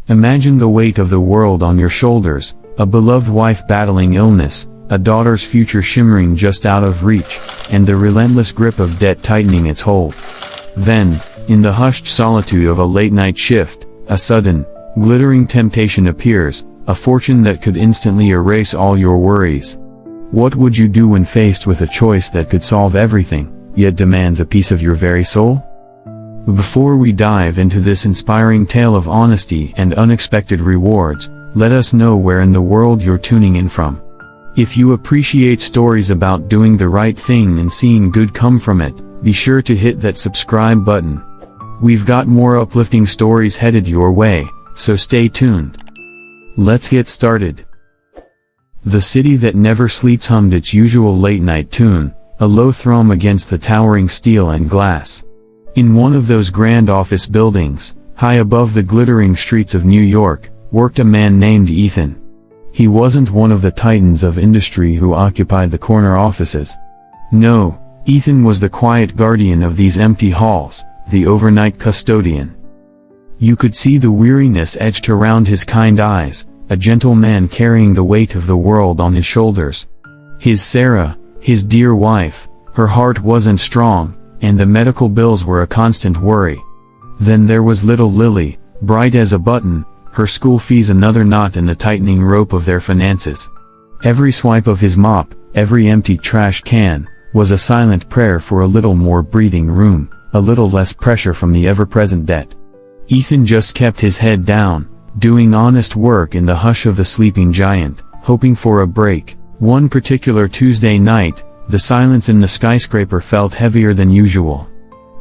Imagine the weight of the world on your shoulders, a beloved wife battling illness, a daughter's future shimmering just out of reach, and the relentless grip of debt tightening its hold. Then, in the hushed solitude of a late-night shift, a sudden, glittering temptation appears, a fortune that could instantly erase all your worries. What would you do when faced with a choice that could solve everything, yet demands a piece of your very soul? Before we dive into this inspiring tale of honesty and unexpected rewards, let us know where in the world you're tuning in from. If you appreciate stories about doing the right thing and seeing good come from it, be sure to hit that subscribe button. We've got more uplifting stories headed your way, so stay tuned. Let's get started. The city that never sleeps hummed its usual late-night tune, a low thrum against the towering steel and glass. In one of those grand office buildings, high above the glittering streets of New York, worked a man named Ethan. He wasn't one of the titans of industry who occupied the corner offices. No, Ethan was the quiet guardian of these empty halls, the overnight custodian. You could see the weariness etched around his kind eyes, a gentle man carrying the weight of the world on his shoulders. His Sarah, his dear wife, her heart wasn't strong, and the medical bills were a constant worry. Then there was little Lily, bright as a button, her school fees another knot in the tightening rope of their finances. Every swipe of his mop, every empty trash can, was a silent prayer for a little more breathing room, a little less pressure from the ever-present debt. Ethan just kept his head down, doing honest work in the hush of the sleeping giant, hoping for a break. One particular Tuesday night, the silence in the skyscraper felt heavier than usual.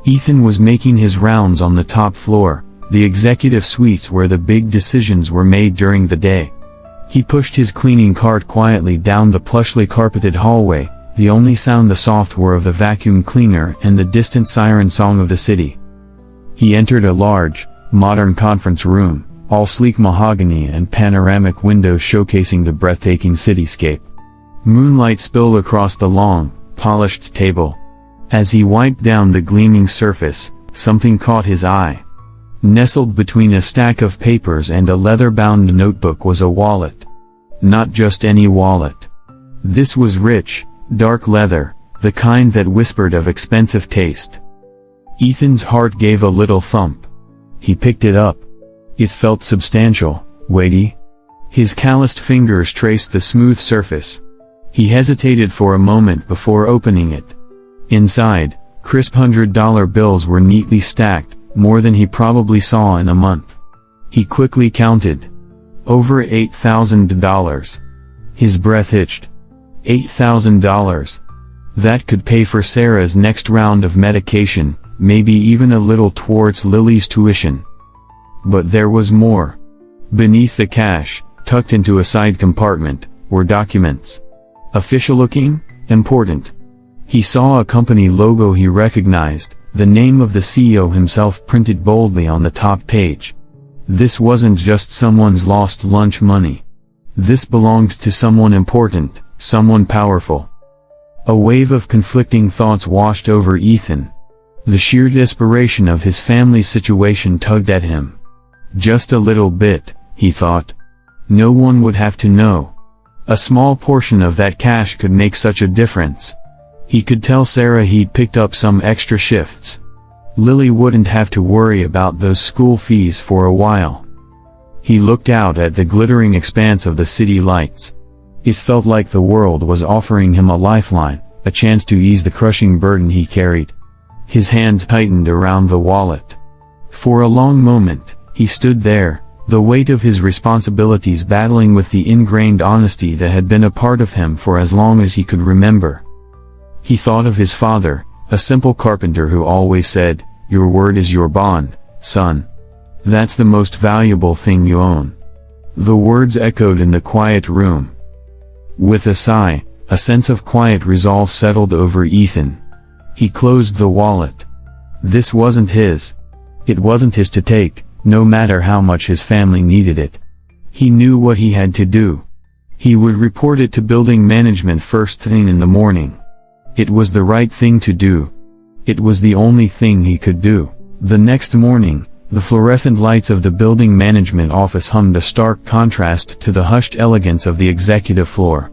Ethan was making his rounds on the top floor, the executive suites where the big decisions were made during the day. He pushed his cleaning cart quietly down the plushly carpeted hallway, the only sound the soft whir of the vacuum cleaner and the distant siren song of the city. He entered a large, modern conference room, all sleek mahogany and panoramic windows showcasing the breathtaking cityscape. Moonlight spilled across the long, polished table. As he wiped down the gleaming surface, something caught his eye. Nestled between a stack of papers and a leather-bound notebook was a wallet. Not just any wallet. This was rich, dark leather, the kind that whispered of expensive taste. Ethan's heart gave a little thump. He picked it up. It felt substantial, weighty. His calloused fingers traced the smooth surface. He hesitated for a moment before opening it. Inside, crisp $100 bills were neatly stacked, more than he probably saw in a month. He quickly counted. Over $8,000. His breath hitched. $8,000. That could pay for Sarah's next round of medication, maybe even a little towards Lily's tuition. But there was more. Beneath the cash, tucked into a side compartment, were documents. Official-looking, important. He saw a company logo he recognized, the name of the CEO himself printed boldly on the top page. This wasn't just someone's lost lunch money. This belonged to someone important, someone powerful. A wave of conflicting thoughts washed over Ethan. The sheer desperation of his family's situation tugged at him. Just a little bit, he thought. No one would have to know. A small portion of that cash could make such a difference. He could tell Sarah he'd picked up some extra shifts. Lily wouldn't have to worry about those school fees for a while. He looked out at the glittering expanse of the city lights. It felt like the world was offering him a lifeline, a chance to ease the crushing burden he carried. His hand tightened around the wallet. For a long moment, he stood there, the weight of his responsibilities battling with the ingrained honesty that had been a part of him for as long as he could remember. He thought of his father, a simple carpenter who always said, "Your word is your bond, son. That's the most valuable thing you own." The words echoed in the quiet room. With a sigh, a sense of quiet resolve settled over Ethan. He closed the wallet. This wasn't his. It wasn't his to take, no matter how much his family needed it. He knew what he had to do. He would report it to building management first thing in the morning. It was the right thing to do. It was the only thing he could do. The next morning, The fluorescent lights of the building management office hummed a stark contrast to the hushed elegance of the executive floor.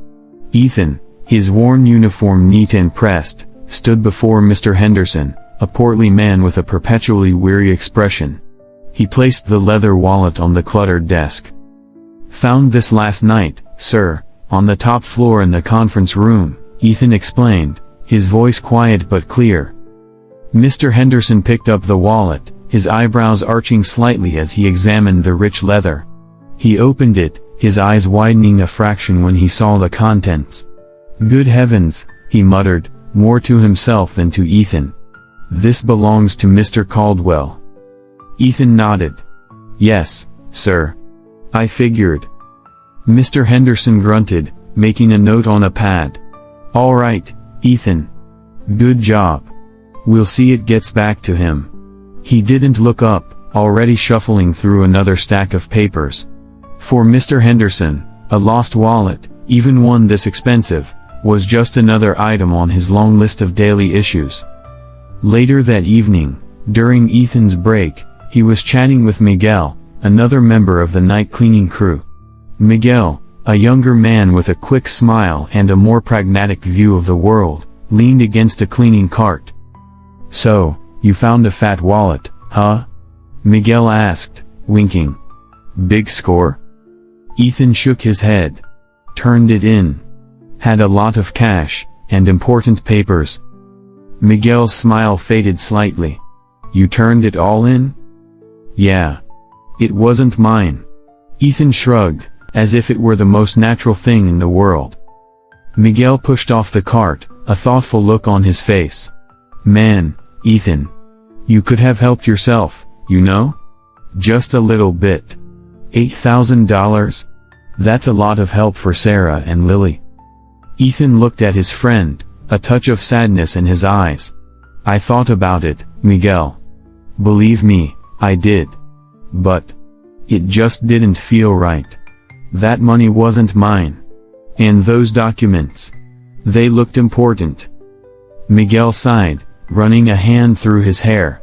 Ethan, his worn uniform neat and pressed, stood before Mr. Henderson, a portly man with a perpetually weary expression. He placed the leather wallet on the cluttered desk. "Found this last night, sir, on the top floor in the conference room," Ethan explained, his voice quiet but clear. Mr. Henderson picked up the wallet, his eyebrows arching slightly as he examined the rich leather. He opened it, his eyes widening a fraction when he saw the contents. "Good heavens," he muttered, more to himself than to Ethan. "This belongs to Mr. Caldwell." Ethan nodded. "Yes, sir. I figured." Mr. Henderson grunted, making a note on a pad. "All right, Ethan. Good job. We'll see it gets back to him." He didn't look up, already shuffling through another stack of papers. For Mr. Henderson, a lost wallet, even one this expensive, was just another item on his long list of daily issues. Later that evening, during Ethan's break, he was chatting with Miguel, another member of the night cleaning crew. Miguel, a younger man with a quick smile and a more pragmatic view of the world, leaned against a cleaning cart. "So, you found a fat wallet, huh?" Miguel asked, winking. "Big score?" Ethan shook his head. "Turned it in. Had a lot of cash, and important papers." Miguel's smile faded slightly. "You turned it all in?" "Yeah. It wasn't mine." Ethan shrugged, as if it were the most natural thing in the world. Miguel pushed off the cart, a thoughtful look on his face. "Man, Ethan. You could have helped yourself, you know? Just a little bit. $8,000? That's a lot of help for Sarah and Lily." Ethan looked at his friend, a touch of sadness in his eyes. "I thought about it, Miguel. Believe me, I did. But it just didn't feel right. That money wasn't mine. And those documents. They looked important." Miguel sighed, running a hand through his hair.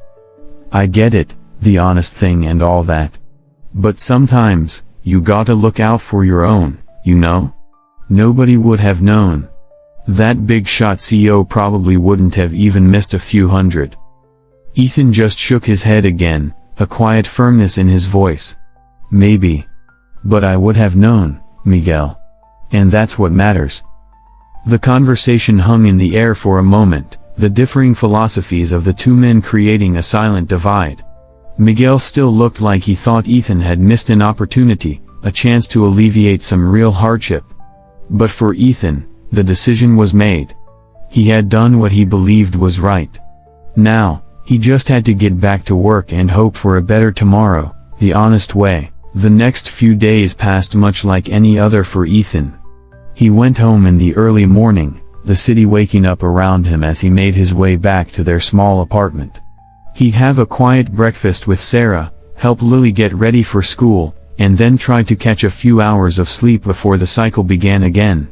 "I get it, the honest thing and all that. But sometimes, you gotta look out for your own, you know? Nobody would have known. That big shot CEO probably wouldn't have even missed a few hundred." Ethan just shook his head again, a quiet firmness in his voice. "Maybe. But I would have known, Miguel. And that's what matters." The conversation hung in the air for a moment, the differing philosophies of the two men creating a silent divide. Miguel still looked like he thought Ethan had missed an opportunity, a chance to alleviate some real hardship. But for Ethan, the decision was made. He had done what he believed was right. Now, he just had to get back to work and hope for a better tomorrow, the honest way. The next few days passed much like any other for Ethan. He went home in the early morning, the city waking up around him as he made his way back to their small apartment. He'd have a quiet breakfast with Sarah, help Lily get ready for school, and then try to catch a few hours of sleep before the cycle began again.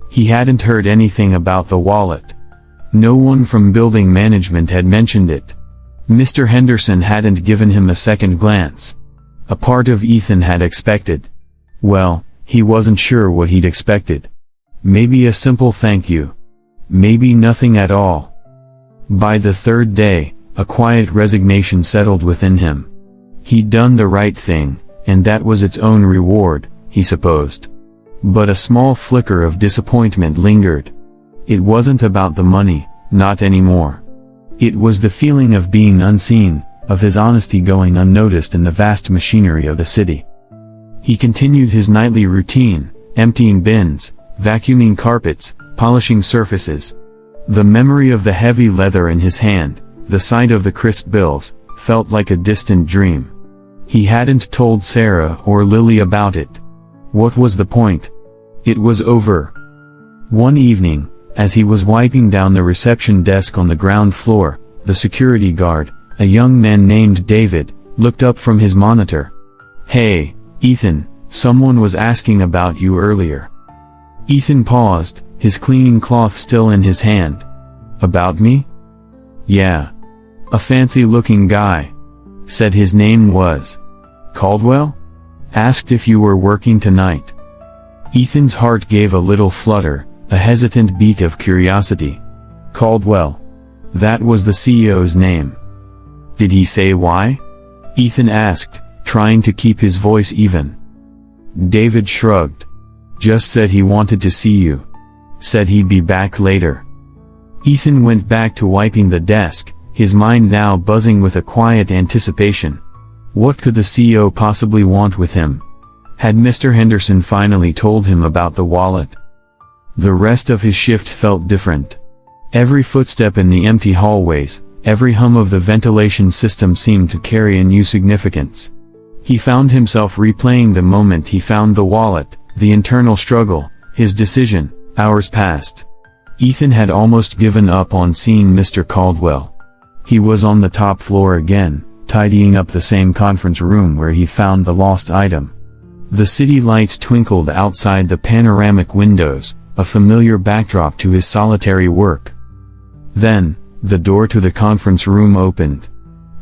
He hadn't heard anything about the wallet. No one from building management had mentioned it. Mr. Henderson hadn't given him a second glance. A part of Ethan had expected. Well, he wasn't sure what he'd expected. Maybe a simple thank you. Maybe nothing at all. By the third day, a quiet resignation settled within him. He'd done the right thing, and that was its own reward, he supposed. But a small flicker of disappointment lingered. It wasn't about the money, not anymore. It was the feeling of being unseen, of his honesty going unnoticed in the vast machinery of the city. He continued his nightly routine, emptying bins, vacuuming carpets, polishing surfaces. The memory of the heavy leather in his hand, the sight of the crisp bills, felt like a distant dream. He hadn't told Sarah or Lily about it. What was the point? It was over. One evening, as he was wiping down the reception desk on the ground floor, the security guard, a young man named David, looked up from his monitor. "Hey, Ethan, someone was asking about you earlier." Ethan paused, his cleaning cloth still in his hand. "About me?" "Yeah. A fancy-looking guy. Said his name was Caldwell? Asked if you were working tonight. Ethan's heart gave a little flutter, a hesitant beat of curiosity. Caldwell. That was the CEO's name. Did he say why? Ethan asked, trying to keep his voice even. David shrugged. Just said he wanted to see you. Said he'd be back later. Ethan went back to wiping the desk, his mind now buzzing with a quiet anticipation. What could the CEO possibly want with him? Had Mr. Henderson finally told him about the wallet? The rest of his shift felt different. Every footstep in the empty hallways, every hum of the ventilation system seemed to carry a new significance. He found himself replaying the moment he found the wallet, the internal struggle, his decision. Hours passed. Ethan had almost given up on seeing Mr. Caldwell. He was on the top floor again, tidying up the same conference room where he found the lost item. The city lights twinkled outside the panoramic windows, a familiar backdrop to his solitary work. Then, the door to the conference room opened.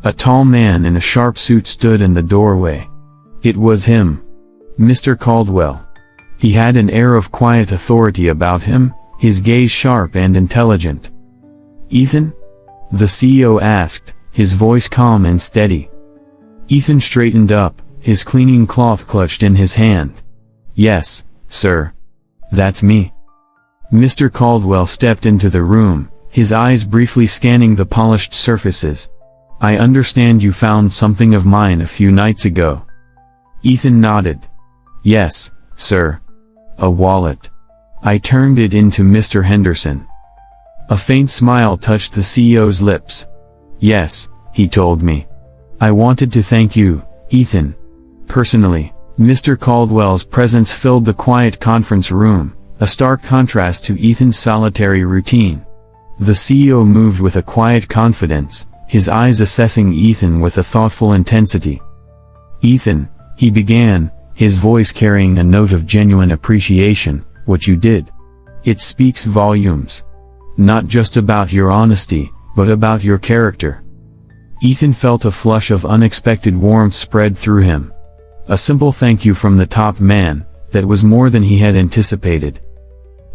A tall man in a sharp suit stood in the doorway. It was him. Mr. Caldwell. He had an air of quiet authority about him, his gaze sharp and intelligent. Ethan? The CEO asked, his voice calm and steady. Ethan straightened up, his cleaning cloth clutched in his hand. Yes, sir. That's me. Mr. Caldwell stepped into the room, his eyes briefly scanning the polished surfaces. I understand you found something of mine a few nights ago. Ethan nodded. Yes, sir. A wallet. I turned it into Mr. Henderson. A faint smile touched the CEO's lips. Yes, he told me. I wanted to thank you, Ethan. Personally. Mr. Caldwell's presence filled the quiet conference room, a stark contrast to Ethan's solitary routine. The CEO moved with a quiet confidence, his eyes assessing Ethan with a thoughtful intensity. Ethan, he began, his voice carrying a note of genuine appreciation, what you did. It speaks volumes. Not just about your honesty, but about your character. Ethan felt a flush of unexpected warmth spread through him. A simple thank you from the top man, that was more than he had anticipated.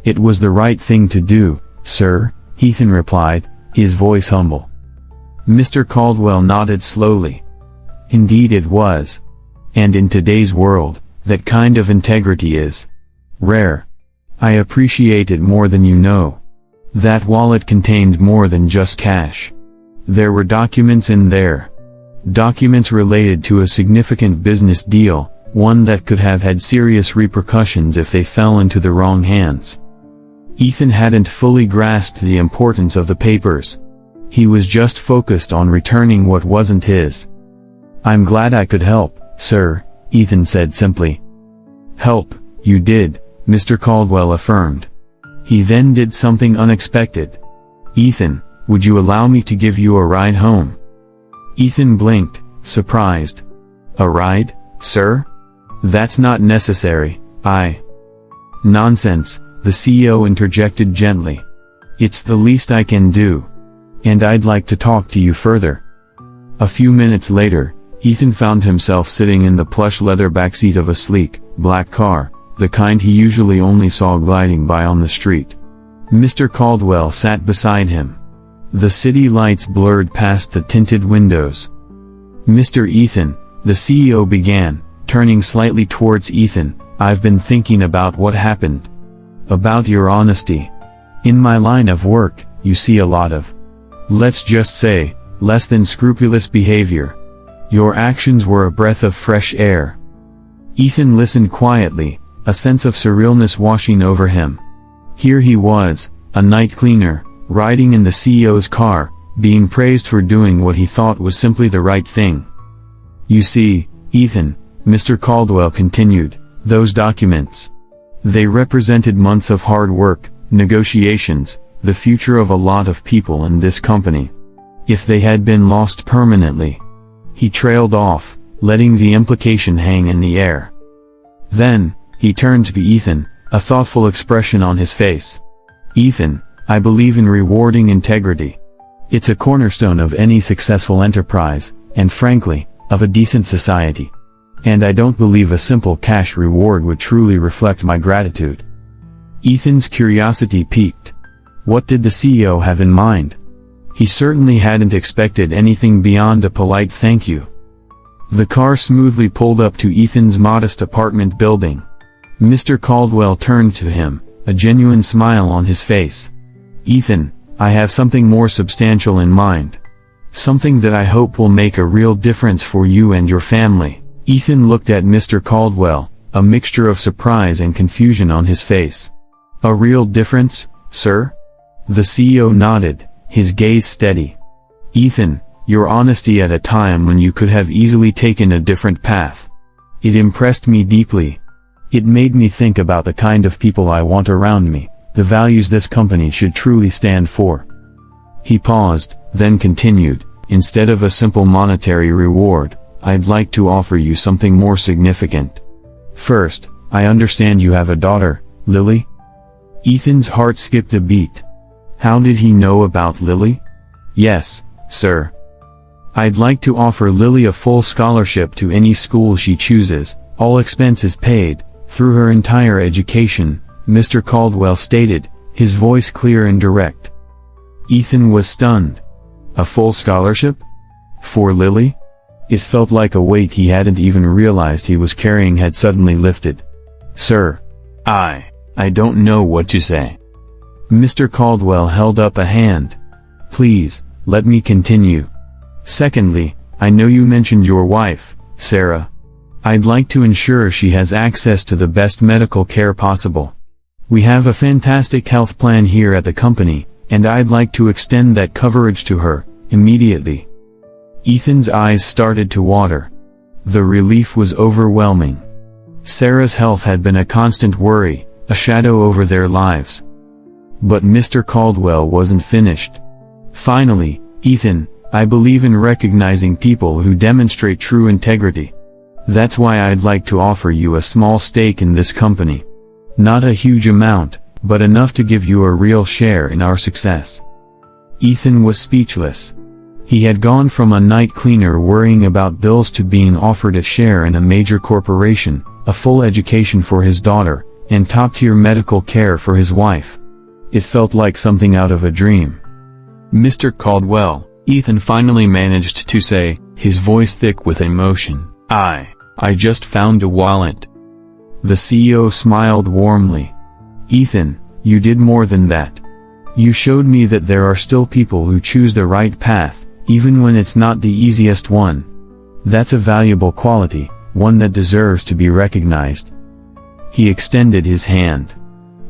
It was the right thing to do, sir, Ethan replied, his voice humble. Mr. Caldwell nodded slowly. Indeed it was. And in today's world, that kind of integrity is rare. I appreciate it more than you know. That wallet contained more than just cash. There were documents in there. Documents related to a significant business deal, one that could have had serious repercussions if they fell into the wrong hands. Ethan hadn't fully grasped the importance of the papers. He was just focused on returning what wasn't his. I'm glad I could help, sir, Ethan said simply. Help, you did, Mr. Caldwell affirmed. He then did something unexpected. Ethan, would you allow me to give you a ride home? Ethan blinked, surprised. A ride, sir? That's not necessary, Nonsense, the CEO interjected gently. It's the least I can do. And I'd like to talk to you further. A few minutes later, Ethan found himself sitting in the plush leather backseat of a sleek, black car, the kind he usually only saw gliding by on the street. Mr. Caldwell sat beside him. The city lights blurred past the tinted windows. Mr. Ethan, the CEO began, turning slightly towards Ethan, I've been thinking about what happened. About your honesty. In my line of work, you see a lot of, let's just say, less than scrupulous behavior. Your actions were a breath of fresh air. Ethan listened quietly, a sense of surrealness washing over him. Here he was, a night cleaner, riding in the CEO's car, being praised for doing what he thought was simply the right thing. You see, Ethan, Mr. Caldwell continued, those documents. They represented months of hard work, negotiations, the future of a lot of people in this company. If they had been lost permanently. He trailed off, letting the implication hang in the air. Then, he turned to Ethan, a thoughtful expression on his face. Ethan, I believe in rewarding integrity. It's a cornerstone of any successful enterprise, and frankly, of a decent society. And I don't believe a simple cash reward would truly reflect my gratitude." Ethan's curiosity piqued. What did the CEO have in mind? He certainly hadn't expected anything beyond a polite thank you. The car smoothly pulled up to Ethan's modest apartment building. Mr. Caldwell turned to him, a genuine smile on his face. "Ethan, I have something more substantial in mind. Something that I hope will make a real difference for you and your family." Ethan looked at Mr. Caldwell, a mixture of surprise and confusion on his face. "A real difference, sir?" The CEO nodded, his gaze steady. "Ethan, your honesty at a time when you could have easily taken a different path. It impressed me deeply. It made me think about the kind of people I want around me, the values this company should truly stand for." He paused, then continued, "Instead of a simple monetary reward, I'd like to offer you something more significant. First, I understand you have a daughter, Lily?" Ethan's heart skipped a beat. How did he know about Lily? "Yes, sir. I'd like to offer Lily a full scholarship to any school she chooses, all expenses paid, through her entire education," Mr. Caldwell stated, his voice clear and direct. Ethan was stunned. A full scholarship? For Lily? It felt like a weight he hadn't even realized he was carrying had suddenly lifted. "Sir, I don't know what to say." Mr. Caldwell held up a hand. "Please, let me continue. Secondly, I know you mentioned your wife, Sarah. I'd like to ensure she has access to the best medical care possible. We have a fantastic health plan here at the company, and I'd like to extend that coverage to her, immediately." Ethan's eyes started to water. The relief was overwhelming. Sarah's health had been a constant worry, a shadow over their lives. But Mr. Caldwell wasn't finished. "Finally, Ethan, I believe in recognizing people who demonstrate true integrity. That's why I'd like to offer you a small stake in this company. Not a huge amount, but enough to give you a real share in our success." Ethan was speechless. He had gone from a night cleaner worrying about bills to being offered a share in a major corporation, a full education for his daughter, and top-tier medical care for his wife. It felt like something out of a dream. "Mr. Caldwell," Ethan finally managed to say, his voice thick with emotion, I just found a wallet." The CEO smiled warmly. "Ethan, you did more than that. You showed me that there are still people who choose the right path, even when it's not the easiest one. That's a valuable quality, one that deserves to be recognized." He extended his hand.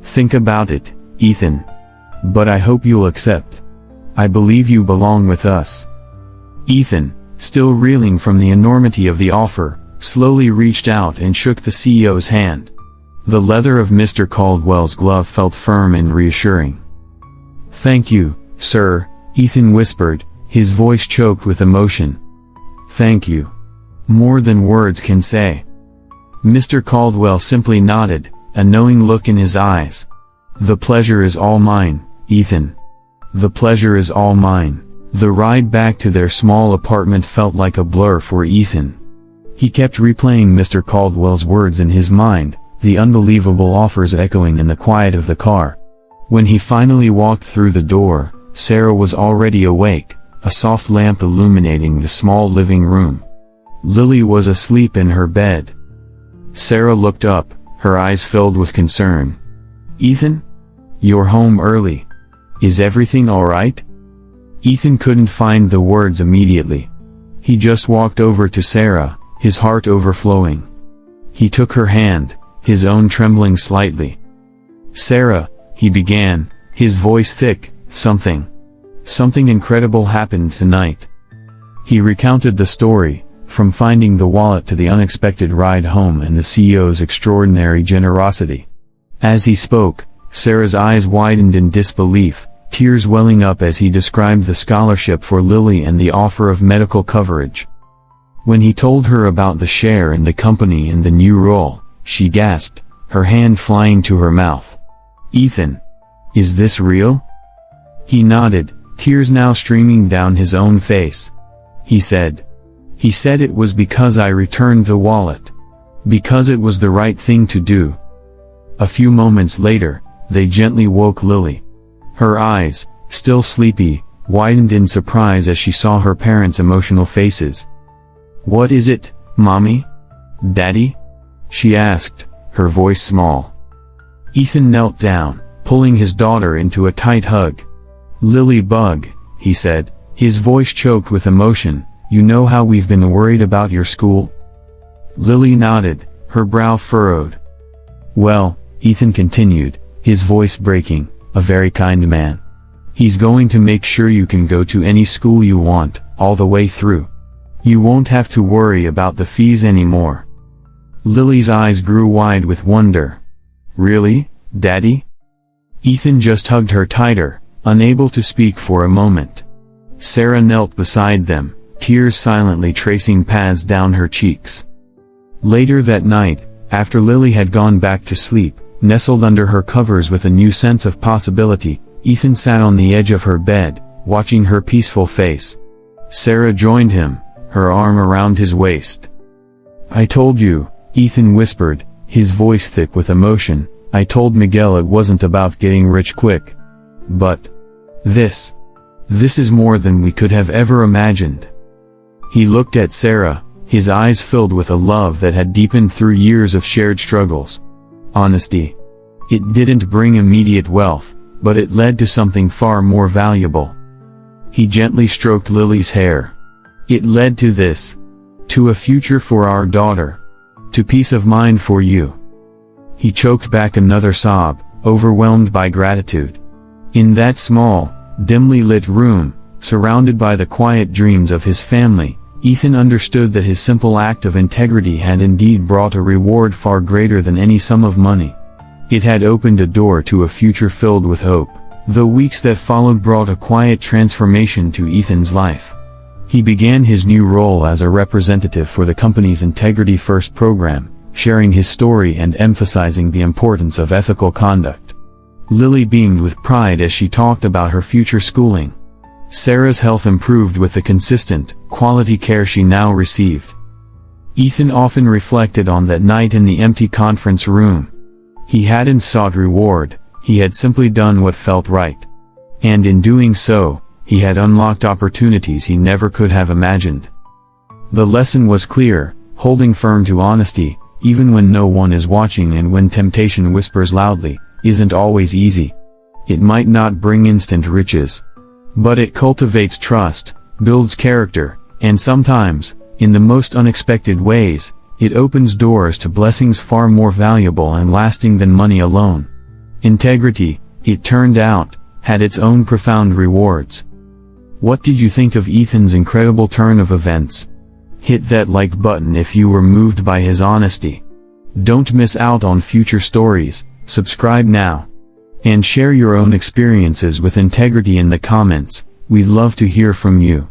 "Think about it, Ethan. But I hope you'll accept. I believe you belong with us." Ethan, still reeling from the enormity of the offer, slowly reached out and shook the CEO's hand. The leather of Mr. Caldwell's glove felt firm and reassuring. "Thank you, sir," Ethan whispered, his voice choked with emotion. "Thank you. More than words can say." Mr. Caldwell simply nodded, a knowing look in his eyes. "The pleasure is all mine, Ethan. The pleasure is all mine." The ride back to their small apartment felt like a blur for Ethan. He kept replaying Mr. Caldwell's words in his mind, the unbelievable offers echoing in the quiet of the car. When he finally walked through the door, Sarah was already awake, a soft lamp illuminating the small living room. Lily was asleep in her bed. Sarah looked up, her eyes filled with concern. "Ethan? You're home early. Is everything alright?" Ethan couldn't find the words immediately. He just walked over to Sarah, his heart overflowing. He took her hand, his own trembling slightly. "Sarah," he began, his voice thick, something incredible happened tonight." He recounted the story, from finding the wallet to the unexpected ride home and the CEO's extraordinary generosity. As he spoke, Sarah's eyes widened in disbelief, tears welling up as he described the scholarship for Lily and the offer of medical coverage. When he told her about the share in the company and the new role, she gasped, her hand flying to her mouth. "Ethan, is this real?" He nodded, tears now streaming down his own face. He said, He said it was because I returned the wallet. Because it was the right thing to do. A few moments later, they gently woke Lily. Her eyes, still sleepy, widened in surprise as she saw her parents' emotional faces. "What is it, Mommy? Daddy?" she asked, her voice small. Ethan knelt down, pulling his daughter into a tight hug. "Lily Bug," he said, his voice choked with emotion, "you know how we've been worried about your school?" Lily nodded, her brow furrowed. "Well," Ethan continued, his voice breaking, "a very kind man. He's going to make sure you can go to any school you want, all the way through. You won't have to worry about the fees anymore." Lily's eyes grew wide with wonder. "Really, Daddy?" Ethan just hugged her tighter, unable to speak for a moment. Sarah knelt beside them, tears silently tracing paths down her cheeks. Later that night, after Lily had gone back to sleep, nestled under her covers with a new sense of possibility, Ethan sat on the edge of her bed, watching her peaceful face. Sarah joined him, her arm around his waist. "I told you," Ethan whispered, his voice thick with emotion, "I told Miguel it wasn't about getting rich quick. But this is more than we could have ever imagined." He looked at Sarah, his eyes filled with a love that had deepened through years of shared struggles. Honesty. It didn't bring immediate wealth, but it led to something far more valuable. He gently stroked Lily's hair. "It led to this. To a future for our daughter. To peace of mind for you." He choked back another sob, overwhelmed by gratitude. In that small, dimly lit room, surrounded by the quiet dreams of his family, Ethan understood that his simple act of integrity had indeed brought a reward far greater than any sum of money. It had opened a door to a future filled with hope. The weeks that followed brought a quiet transformation to Ethan's life. He began his new role as a representative for the company's Integrity First program, sharing his story and emphasizing the importance of ethical conduct. Lily beamed with pride as she talked about her future schooling. Sarah's health improved with the consistent, quality care she now received. Ethan often reflected on that night in the empty conference room. He hadn't sought reward, he had simply done what felt right. And in doing so, he had unlocked opportunities he never could have imagined. The lesson was clear: holding firm to honesty, even when no one is watching and when temptation whispers loudly, isn't always easy. It might not bring instant riches, but it cultivates trust, builds character, and sometimes, in the most unexpected ways, it opens doors to blessings far more valuable and lasting than money alone. Integrity, it turned out, had its own profound rewards. What did you think of Ethan's incredible turn of events? Hit that like button if you were moved by his honesty. Don't miss out on future stories, subscribe now. And share your own experiences with integrity in the comments, we'd love to hear from you.